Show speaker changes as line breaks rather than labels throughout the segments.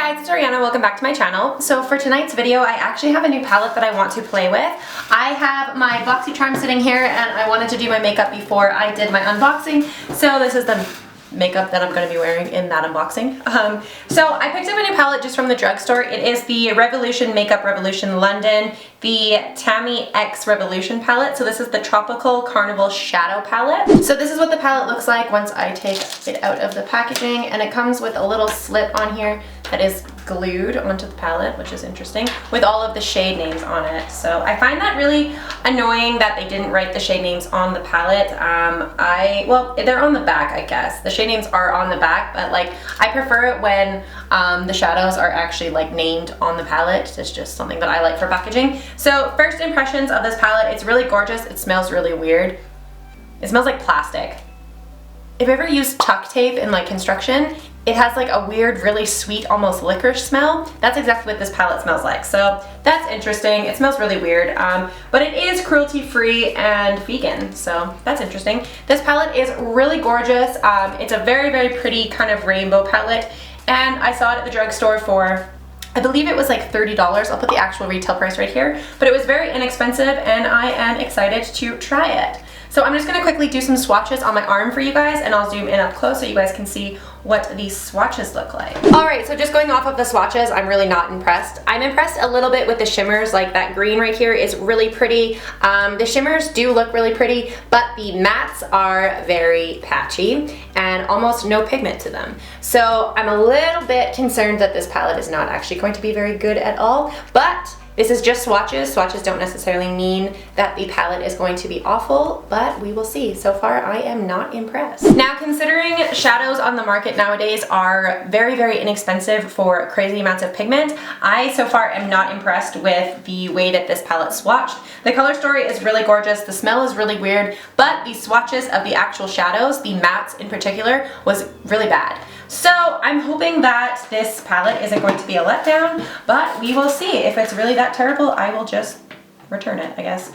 guys, it's Ariana. Welcome back to my channel. So for tonight's video, I actually have a new palette that I want to play with. I have my BoxyCharm sitting here and I wanted to do my makeup before I did my unboxing. So this is the makeup that I'm going to be wearing in that unboxing. So I picked up a new palette just from the drugstore. It is the Revolution Makeup Revolution London, the Tammi X Revolution palette. So this is the Tropical Carnival Shadow palette. So this is what the palette looks like once I take it out of the packaging, and it comes with a little slip on here that is glued onto the palette, which is interesting, with all of the shade names on it. So I find that really annoying that they didn't write the shade names on the palette. Well, they're on the back, I guess. The shade names are on the back, but like I prefer it when the shadows are actually like named on the palette. It's just something that I like for packaging. So first impressions of this palette, it's really gorgeous. It smells really weird. It smells like plastic. If you ever used tuck tape in like construction, it has like a weird, really sweet, almost licorice smell. That's exactly what this palette smells like. So that's interesting. It smells really weird, but it is cruelty-free and vegan, so that's interesting. This palette is really gorgeous. It's a very, very pretty kind of rainbow palette, and I saw it at the drugstore for, I believe it was like $30. I'll put the actual retail price right here, but it was very inexpensive and I am excited to try it. So I'm just going to quickly do some swatches on my arm for you guys, and I'll zoom in up close so you guys can see what these swatches look like. Alright, so just going off of the swatches, I'm really not impressed. I'm impressed a little bit with the shimmers, like that green right here is really pretty. The shimmers do look really pretty, but the mattes are very patchy and almost no pigment to them. So I'm a little bit concerned that this palette is not actually going to be very good at all, but this is just swatches. Swatches don't necessarily mean that the palette is going to be awful, but we will see. So far, I am not impressed. Now, considering shadows on the market nowadays are very, very inexpensive for crazy amounts of pigment, I so far am not impressed with the way that this palette swatched. The color story is really gorgeous. The smell is really weird, but the swatches of the actual shadows, the mattes in particular, was really bad. So I'm hoping that this palette isn't going to be a letdown, but we will see. If it's really that terrible, I will just return it, I guess.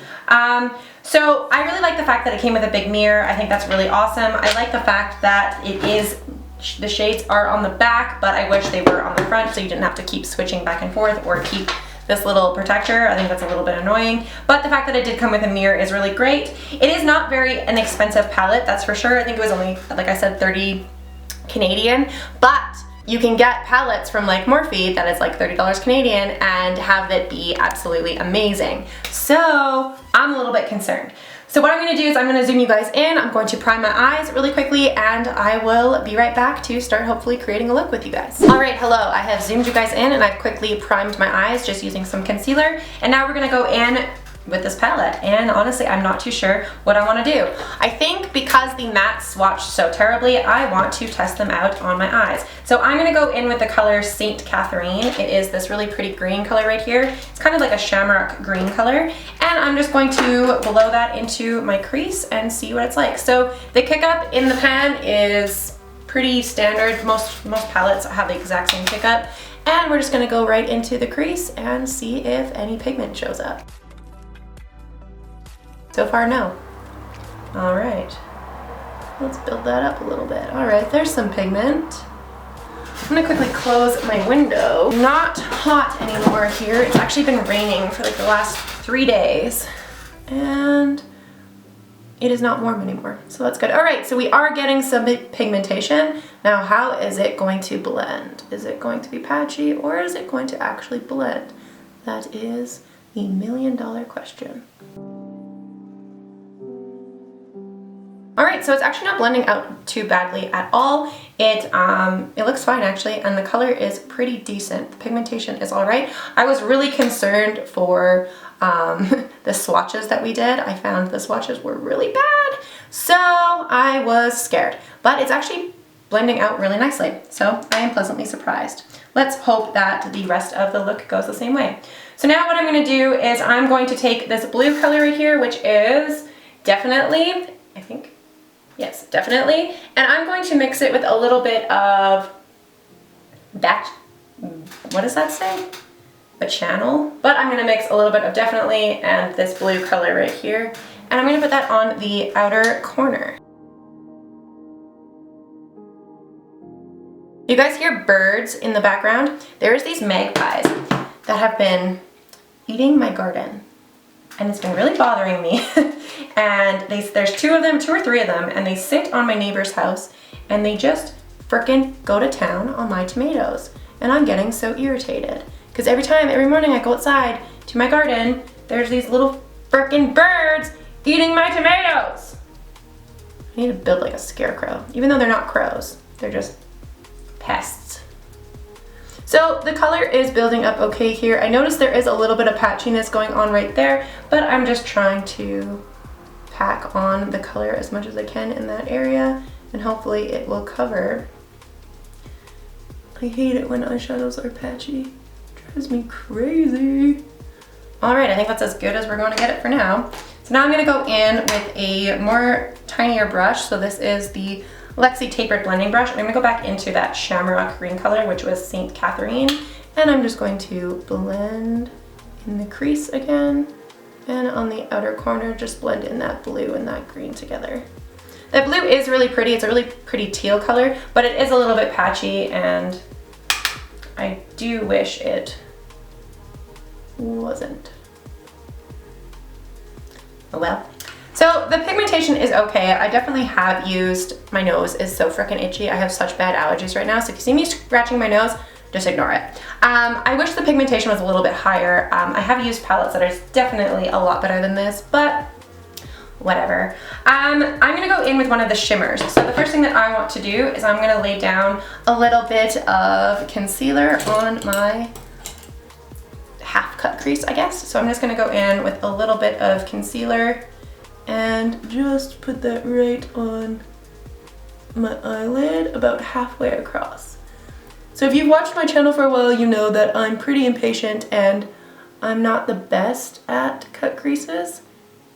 So I really like the fact that it came with a big mirror. I think that's really awesome. I like the fact that the shades are on the back, but I wish they were on the front so you didn't have to keep switching back and forth or keep this little protector. I think that's a little bit annoying, but the fact that it did come with a mirror is really great. It is not very an expensive palette, that's for sure. I think it was only, like I said, 30 Canadian, but you can get palettes from like Morphe that is like $30 Canadian and have it be absolutely amazing. So I'm a little bit concerned. So what I'm going to do is I'm going to zoom you guys in. I'm going to prime my eyes really quickly, and I will be right back to start hopefully creating a look with you guys. Alright, hello. I have zoomed you guys in and I've quickly primed my eyes just using some concealer, and now we're going to go in with this palette, and honestly I'm not too sure what I want to do. I think because the matte swatched so terribly, I want to test them out on my eyes. So I'm going to go in with the color Saint Catherine. It is this really pretty green color right here. It's kind of like a shamrock green color, and I'm just going to blow that into my crease and see what it's like. So the kick up in the pan is pretty standard. Most palettes have the exact same kick up, and we're just going to go right into the crease and see if any pigment shows up. So far, no. All right, let's build that up a little bit. All right, there's some pigment. I'm gonna quickly close my window. Not hot anymore here. It's actually been raining for like the last 3 days, and it is not warm anymore, so that's good. All right, so we are getting some pigmentation. Now, how is it going to blend? Is it going to be patchy, or is it going to actually blend? That is the million-dollar question. Alright, so it's actually not blending out too badly at all. It looks fine actually, and the color is pretty decent. The pigmentation is alright. I was really concerned for the swatches that we did. I found the swatches were really bad, so I was scared. But it's actually blending out really nicely, so I am pleasantly surprised. Let's hope that the rest of the look goes the same way. So now what I'm going to do is I'm going to take this blue color right here, which is definitely, I think, yes, definitely. And I'm going to mix it with a little bit of that, what does that say? A channel? But I'm going to mix a little bit of definitely and this blue color right here. And I'm going to put that on the outer corner. You guys hear birds in the background? There's these magpies that have been eating my garden. And it's been really bothering me. And there's two or three of them, and they sit on my neighbor's house and they just frickin' go to town on my tomatoes. And I'm getting so irritated. Because every morning I go outside to my garden, there's these little frickin' birds eating my tomatoes. I need to build like a scarecrow, even though they're not crows. They're just pests. So the color is building up okay here. I noticed there is a little bit of patchiness going on right there, but I'm just trying to pack on the color as much as I can in that area, and hopefully it will cover. I hate it when eyeshadows are patchy. It drives me crazy. All right, I think that's as good as we're going to get it for now. So now I'm gonna go in with a more tinier brush. So this is the Lexi Tapered Blending Brush. I'm gonna go back into that Shamrock green color, which was St. Catherine. And I'm just going to blend in the crease again. And on the outer corner, just blend in that blue and that green together. That blue is really pretty. It's a really pretty teal color, but it is a little bit patchy, and I do wish it wasn't. Oh well. So the pigmentation is okay. I definitely have used, my nose is so freaking itchy. I have such bad allergies right now. So if you see me scratching my nose, just ignore it. I wish the pigmentation was a little bit higher. I have used palettes that are definitely a lot better than this, but whatever. I'm gonna go in with one of the shimmers. So the first thing that I want to do is I'm gonna lay down a little bit of concealer on my half cut crease, I guess. So I'm just gonna go in with a little bit of concealer and just put that right on my eyelid about halfway across. So if you've watched my channel for a while, you know that I'm pretty impatient and I'm not the best at cut creases.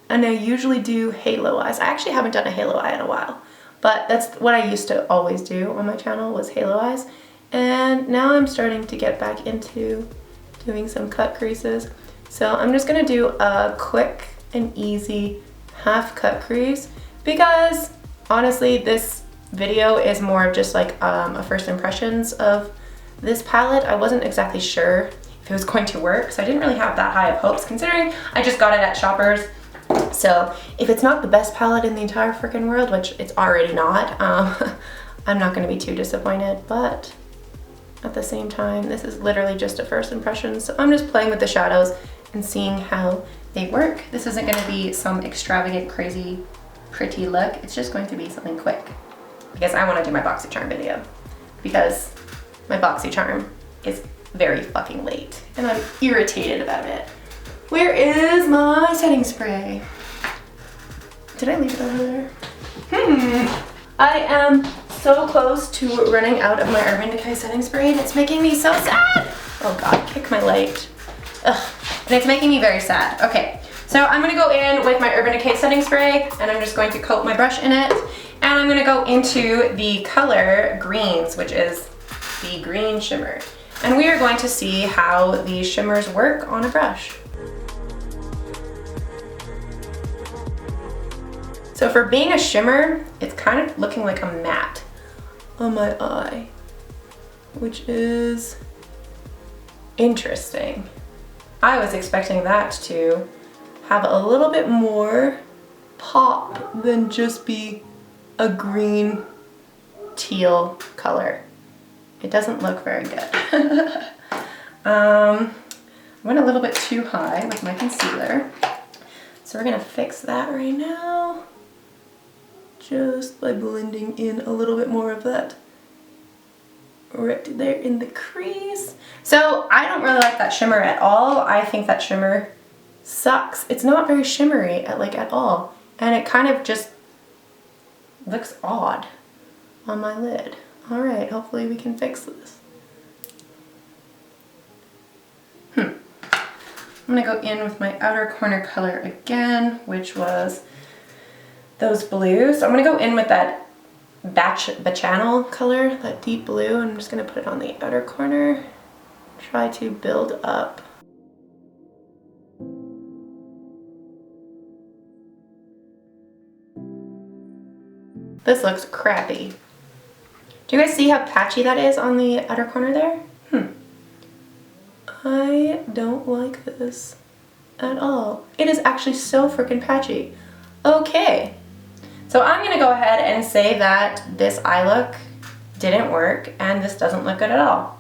And I usually do halo eyes. I actually haven't done a halo eye in a while, but that's what I used to always do on my channel, was halo eyes. And now I'm starting to get back into doing some cut creases. So I'm just gonna do a quick and easy half cut crease, because honestly this video is more of just like a first impressions of this palette. I wasn't exactly sure if it was going to work, so I didn't really have that high of hopes considering I just got it at Shoppers. So if it's not the best palette in the entire freaking world, which it's already not, I'm not gonna be too disappointed, but at the same time, this is literally just a first impression. So I'm just playing with the shadows and seeing how they work. This isn't gonna be some extravagant, crazy, pretty look. It's just going to be something quick, because I wanna do my BoxyCharm video, because my BoxyCharm is very fucking late and I'm irritated about it. Where is my setting spray? Did I leave it over there? I am so close to running out of my Urban Decay setting spray, and it's making me so sad. Oh God, kick my light. Ugh. And it's making me very sad. Okay, so I'm gonna go in with my Urban Decay setting spray, and I'm just going to coat my brush in it. And I'm gonna go into the color Greens, which is the green shimmer. And we are going to see how these shimmers work on a brush. So for being a shimmer, it's kind of looking like a matte on my eye, which is interesting. I was expecting that to have a little bit more pop than just be a green teal color. It doesn't look very good. I went a little bit too high with my concealer. So we're gonna fix that right now, just by blending in a little bit more of that right there in the crease. So I don't really like that shimmer at all. I think that shimmer sucks. It's not very shimmery at all. And it kind of just looks odd on my lid. All right, hopefully we can fix this. I'm gonna go in with my outer corner color again, which was those blues. So I'm gonna go in with that Bachannel color, that deep blue, and I'm just gonna put it on the outer corner. Try to build up. This looks crappy. Do you guys see how patchy that is on the outer corner there? I don't like this at all. It is actually so freaking patchy. Okay, so I'm gonna go ahead and say that this eye look didn't work and this doesn't look good at all.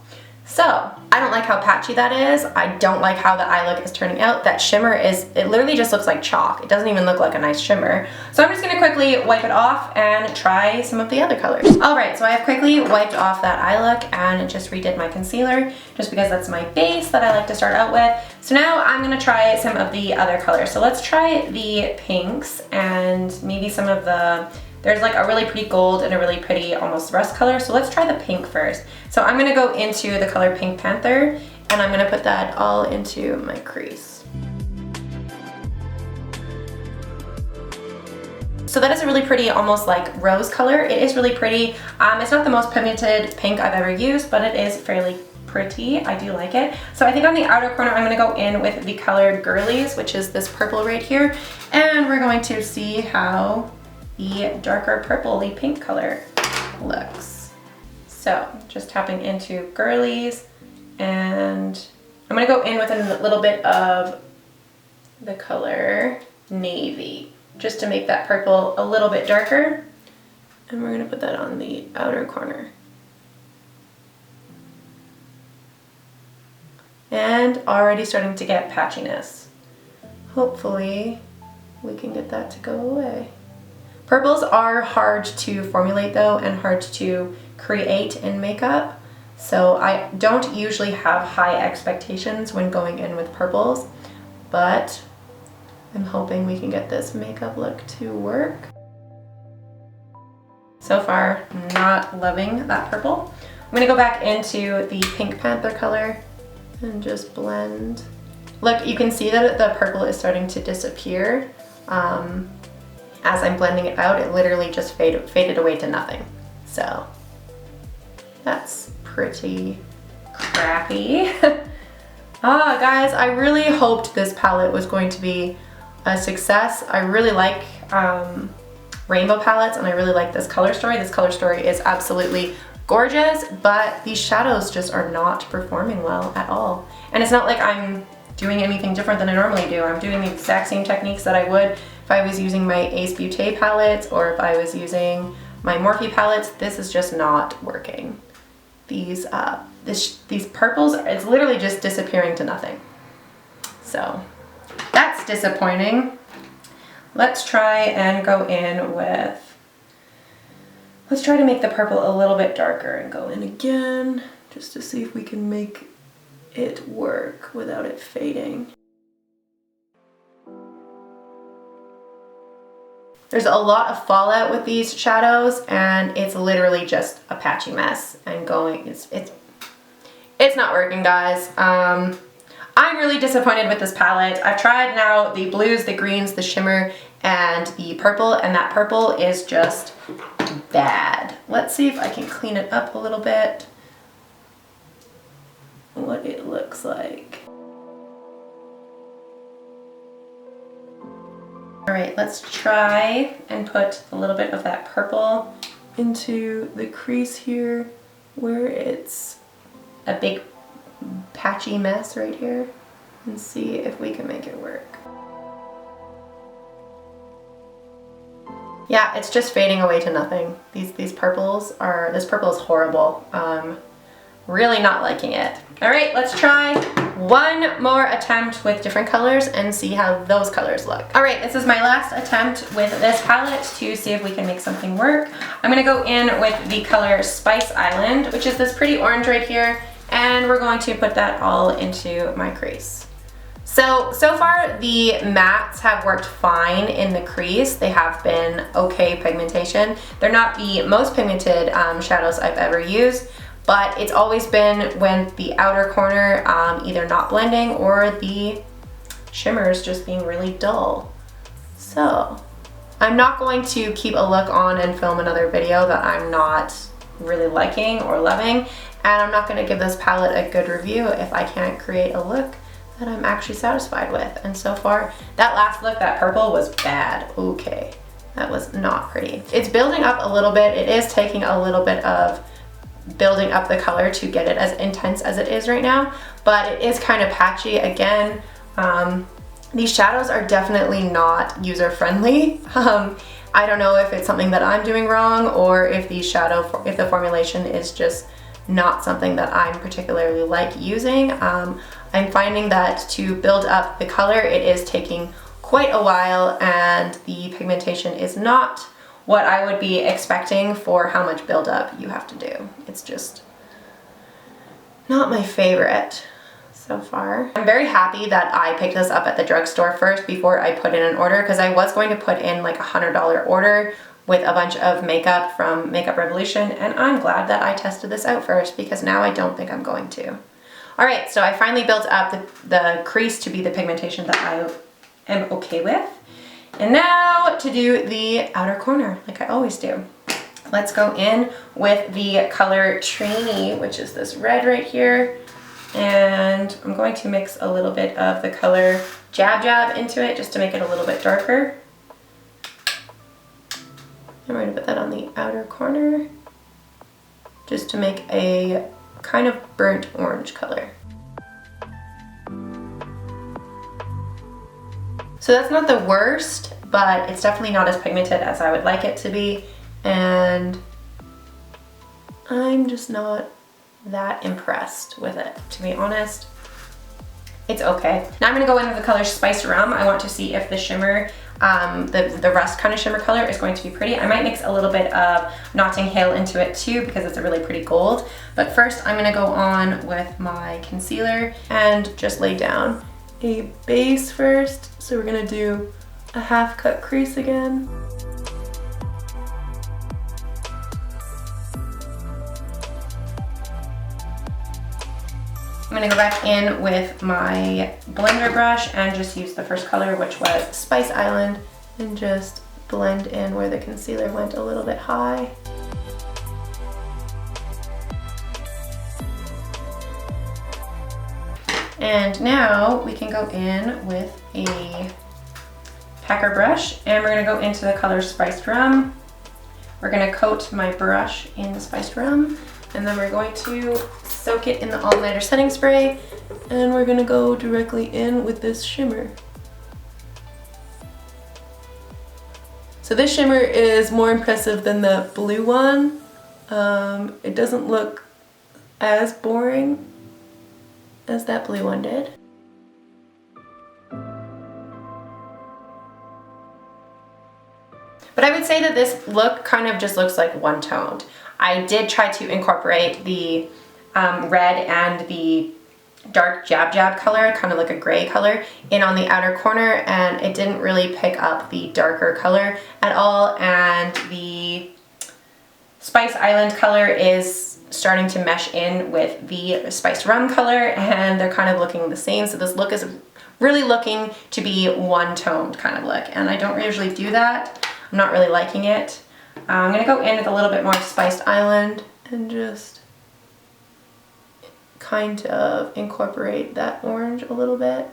So, I don't like how patchy that is. I don't like how the eye look is turning out. That shimmer it literally just looks like chalk. It doesn't even look like a nice shimmer. So I'm just gonna quickly wipe it off and try some of the other colors. All right, so I have quickly wiped off that eye look and just redid my concealer, just because that's my base that I like to start out with. So now I'm gonna try some of the other colors. So let's try the pinks and maybe some of the, there's like a really pretty gold and a really pretty almost rust color. So let's try the pink first. So I'm gonna go into the color Pink Panther and I'm gonna put that all into my crease. So that is a really pretty, almost like rose color. It is really pretty. It's not the most pigmented pink I've ever used, but it is fairly pretty. I do like it. So I think on the outer corner, I'm gonna go in with the color Girlies, which is this purple right here. And we're going to see how the darker purpley pink color looks. So just tapping into Girlies, and I'm gonna go in with a little bit of the color Navy, just to make that purple a little bit darker. And we're gonna put that on the outer corner. And already starting to get patchiness. Hopefully we can get that to go away. Purples are hard to formulate though, and hard to create in makeup. So I don't usually have high expectations when going in with purples, but I'm hoping we can get this makeup look to work. So far, not loving that purple. I'm gonna go back into the Pink Panther color and just blend. Look, you can see that the purple is starting to disappear. As I'm blending it out, it literally just faded away to nothing. So that's pretty crappy. Guys, I really hoped this palette was going to be a success. I really like rainbow palettes, and I really like this color story. This color story is absolutely gorgeous, but these shadows just are not performing well at all. And it's not like I'm doing anything different than I normally do. I'm doing the exact same techniques that I would if I was using my Ace Beauté palettes or if I was using my Morphe palettes. This is just not working. These purples, it's literally just disappearing to nothing. So that's disappointing. Let's try and go in with, let's try to make the purple a little bit darker and go in again just to see if we can make it work without it fading. There's a lot of fallout with these shadows, and it's literally just a patchy mess and going, it's not working, guys. I'm really disappointed with this palette. I've tried now the blues, the greens, the shimmer, and the purple, and that purple is just bad. Let's see if I can clean it up a little bit, what it looks like. All right, let's try and put a little bit of that purple into the crease here where it's a big patchy mess right here, and see if we can make it work. Yeah, it's just fading away to nothing. These purples are, this purple is horrible. Really not liking it. All right, let's try one more attempt with different colors and see how those colors look. All right, this is my last attempt with this palette to see if we can make something work. I'm gonna go in with the color Spice Island, which is this pretty orange right here, and we're going to put that all into my crease. So far the mattes have worked fine in the crease. They have been okay pigmentation. They're not the most pigmented shadows I've ever used, but it's always been when the outer corner either not blending or the shimmers just being really dull. So I'm not going to keep a look on and film another video that I'm not really liking or loving, and I'm not going to give this palette a good review if I can't create a look that I'm actually satisfied with. And so far, that last look, that purple, was bad. Okay, that was not pretty. It's building up a little bit. It is taking a little bit of building up the color to get it as intense as it is right now, but it is kind of patchy. Again, these shadows are definitely not user-friendly. I don't know if it's something that I'm doing wrong, or if if the formulation is just not something that I'm particularly like using. I'm finding that to build up the color, it is taking quite a while, and the pigmentation is not what I would be expecting for how much buildup you have to do. It's just not my favorite so far. I'm very happy that I picked this up at the drugstore first before I put in an order, because I was going to put in like a $100 order with a bunch of makeup from Makeup Revolution, and I'm glad that I tested this out first, because now I don't think I'm going to. Alright, so I finally built up the crease to be the pigmentation that I am okay with. And now to do the outer corner, like I always do. Let's go in with the color Trainee, which is this red right here. And I'm going to mix a little bit of the color Jab Jab into it just to make it a little bit darker. I'm going to put that on the outer corner just to make a kind of burnt orange color. So that's not the worst, but it's definitely not as pigmented as I would like it to be, and I'm just not that impressed with it, to be honest. It's okay. Now I'm going to go in with the color Spiced Rum. I want to see if the shimmer, the rust kind of shimmer color is going to be pretty. I might mix a little bit of Notting Hill into it too, because it's a really pretty gold. But first I'm going to go on with my concealer and just lay down a base first. So we're going to do a half cut crease again. I'm going to go back in with my blender brush and just use the first color, which was Spice Island, and just blend in where the concealer went a little bit high. And now we can go in with a packer brush, and we're going to go into the color Spiced Rum. We're going to coat my brush in the Spiced Rum, and then we're going to soak it in the All Nighter setting spray, and we're going to go directly in with this shimmer. So this shimmer is more impressive than the blue one. It doesn't look as boring as that blue one did. But I would say that this look kind of just looks like one-toned. I did try to incorporate the red and the dark Jab Jab color, kind of like a gray color, in on the outer corner, and it didn't really pick up the darker color at all, and the Spice Island color is starting to mesh in with the Spiced Rum color, and they're kind of looking the same. So this look is really looking to be one-toned kind of look, and I don't usually do that. I'm not really liking it. I'm going to go in with a little bit more Spiced Island and just kind of incorporate that orange a little bit.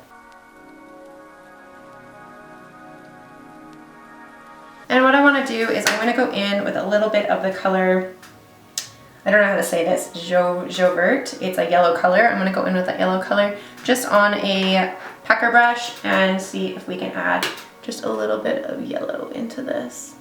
And what I want to do is I'm going to go in with a little bit of the color, I don't know how to say this, Jauvert. It's a yellow color. I'm going to go in with that yellow color just on a packer brush and see if we can add just a little bit of yellow into this.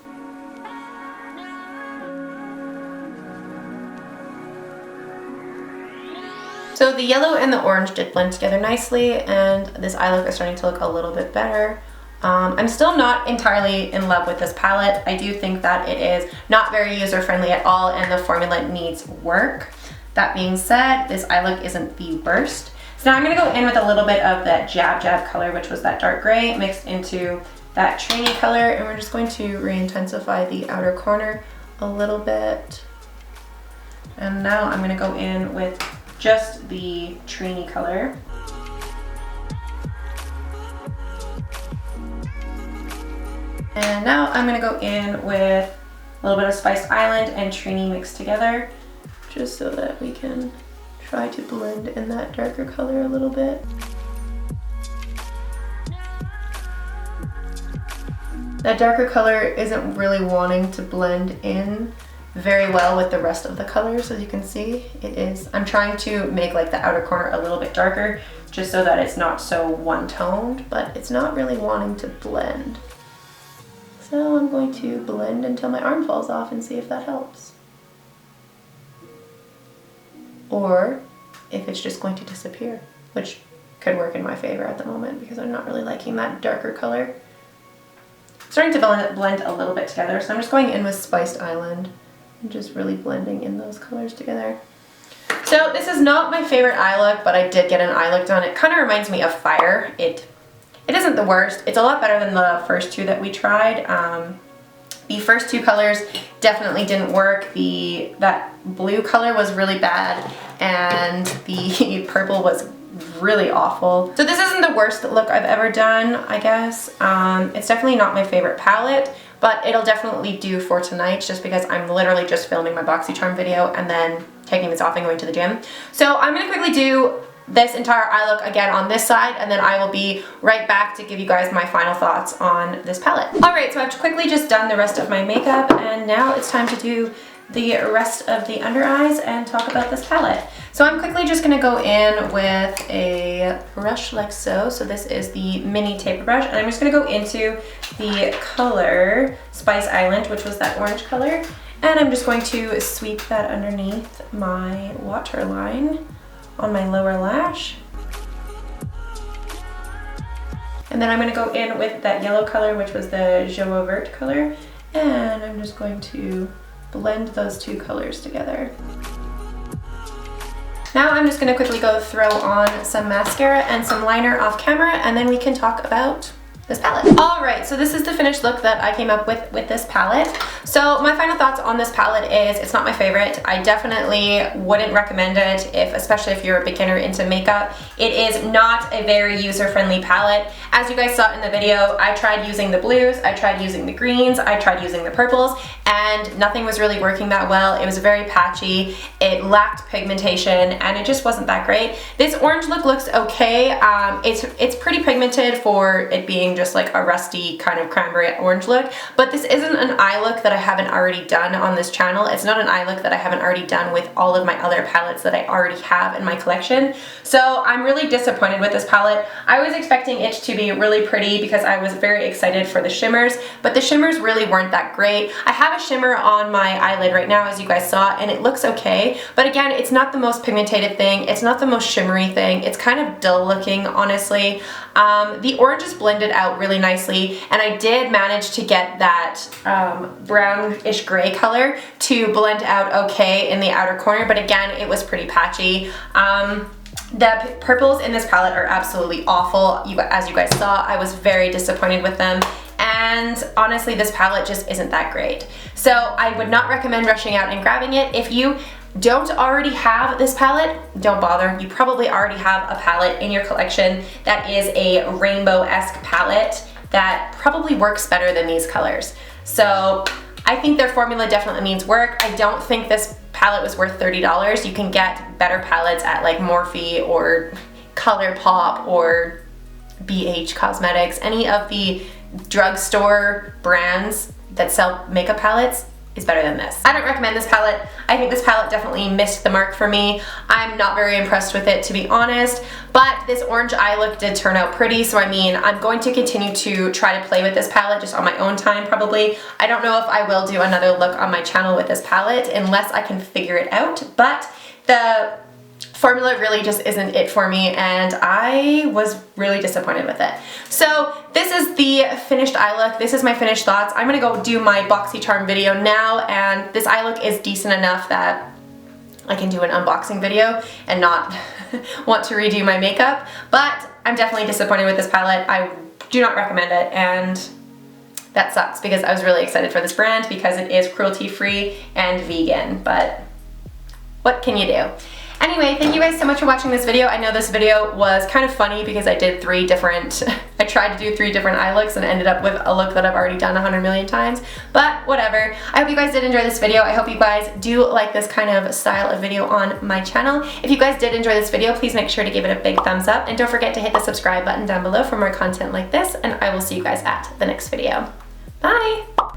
So the yellow and the orange did blend together nicely, and this eye look is starting to look a little bit better. I'm still not entirely in love with this palette. I do think that it is not very user-friendly at all, and the formula needs work. That being said, this eye look isn't the worst. So now I'm going to go in with a little bit of that Jab Jab color, which was that dark gray, mixed into that Trainee color, and we're just going to re-intensify the outer corner a little bit. And now I'm going to go in with just the Trainee color. And now I'm going to go in with a little bit of Spiced Island and Trainee mixed together, just so that we can try to blend in that darker color a little bit. That darker color isn't really wanting to blend in very well with the rest of the colors. As you can see, it is, I'm trying to make like the outer corner a little bit darker just so that it's not so one-toned, but it's not really wanting to blend. So I'm going to blend until my arm falls off and see if that helps. Or if it's just going to disappear, which could work in my favor at the moment because I'm not really liking that darker color. I'm starting to blend a little bit together, so I'm just going in with Spiced Island and just really blending in those colors together. So this is not my favorite eye look, but I did get an eye look done. It kind of reminds me of Fire. It isn't the worst. It's a lot better than the first two that we tried. The first two colors definitely didn't work. That blue color was really bad, and the purple was really awful. So this isn't the worst look I've ever done, I guess. It's definitely not my favorite palette, but it'll definitely do for tonight just because I'm literally just filming my BoxyCharm video and then taking this off and going to the gym. So I'm gonna quickly do this entire eye look again on this side, and then I will be right back to give you guys my final thoughts on this palette. Alright, so I've quickly just done the rest of my makeup, and now it's time to do the rest of the under eyes and talk about this palette. So I'm quickly just going to go in with a brush like so. So this is the mini taper brush, and I'm just going to go into the color Spice Island, which was that orange color, and I'm just going to sweep that underneath my waterline on my lower lash. And then I'm going to go in with that yellow color, which was the Joe Vert color, and I'm just going to blend those two colors together. Now I'm just going to quickly go throw on some mascara and some liner off camera, and then we can talk about this palette. Alright, so this is the finished look that I came up with this palette. So my final thoughts on this palette is it's not my favorite. I definitely wouldn't recommend it, especially if you're a beginner into makeup. It is not a very user-friendly palette. As you guys saw in the video, I tried using the blues, I tried using the greens, I tried using the purples, and nothing was really working that well. It was very patchy, it lacked pigmentation, and it just wasn't that great. This orange look looks okay. It's pretty pigmented for it being just like a rusty kind of cranberry orange look, but this isn't an eye look that I haven't already done on this channel. It's not an eye look that I haven't already done with all of my other palettes that I already have in my collection. So I'm really disappointed with this palette. I was expecting it to be really pretty because I was very excited for the shimmers, but the shimmers really weren't that great. I have a shimmer on my eyelid right now, as you guys saw, and it looks okay, but again, it's not the most pigmented thing. It's not the most shimmery thing. It's kind of dull looking, honestly. The orange is blended out really nicely, and I did manage to get that brownish gray color to blend out okay in the outer corner, but again, it was pretty patchy. The purples in this palette are absolutely awful. As you guys saw, I was very disappointed with them, and honestly, this palette just isn't that great. So I would not recommend rushing out and grabbing it. If you don't already have this palette, don't bother. You probably already have a palette in your collection that is a rainbow-esque palette that probably works better than these colors. So I think their formula definitely means work. I don't think this palette was worth $30. You can get better palettes at like Morphe or ColourPop or BH Cosmetics. Any of the drugstore brands that sell makeup palettes is better than this. I don't recommend this palette. I think this palette definitely missed the mark for me. I'm not very impressed with it, to be honest, but this orange eye look did turn out pretty, so I mean, I'm going to continue to try to play with this palette just on my own time, probably. I don't know if I will do another look on my channel with this palette unless I can figure it out, but the formula really just isn't it for me, and I was really disappointed with it. So this is the finished eye look. This is my finished thoughts. I'm gonna go do my BoxyCharm video now, and this eye look is decent enough that I can do an unboxing video and not want to redo my makeup, but I'm definitely disappointed with this palette. I do not recommend it, and that sucks because I was really excited for this brand because it is cruelty-free and vegan, but what can you do? Anyway, thank you guys so much for watching this video. I know this video was kind of funny because I did I tried to do 3 different eye looks and ended up with a look that I've already done 100 million times, but whatever. I hope you guys did enjoy this video. I hope you guys do like this kind of style of video on my channel. If you guys did enjoy this video, please make sure to give it a big thumbs up, and don't forget to hit the subscribe button down below for more content like this, and I will see you guys at the next video. Bye!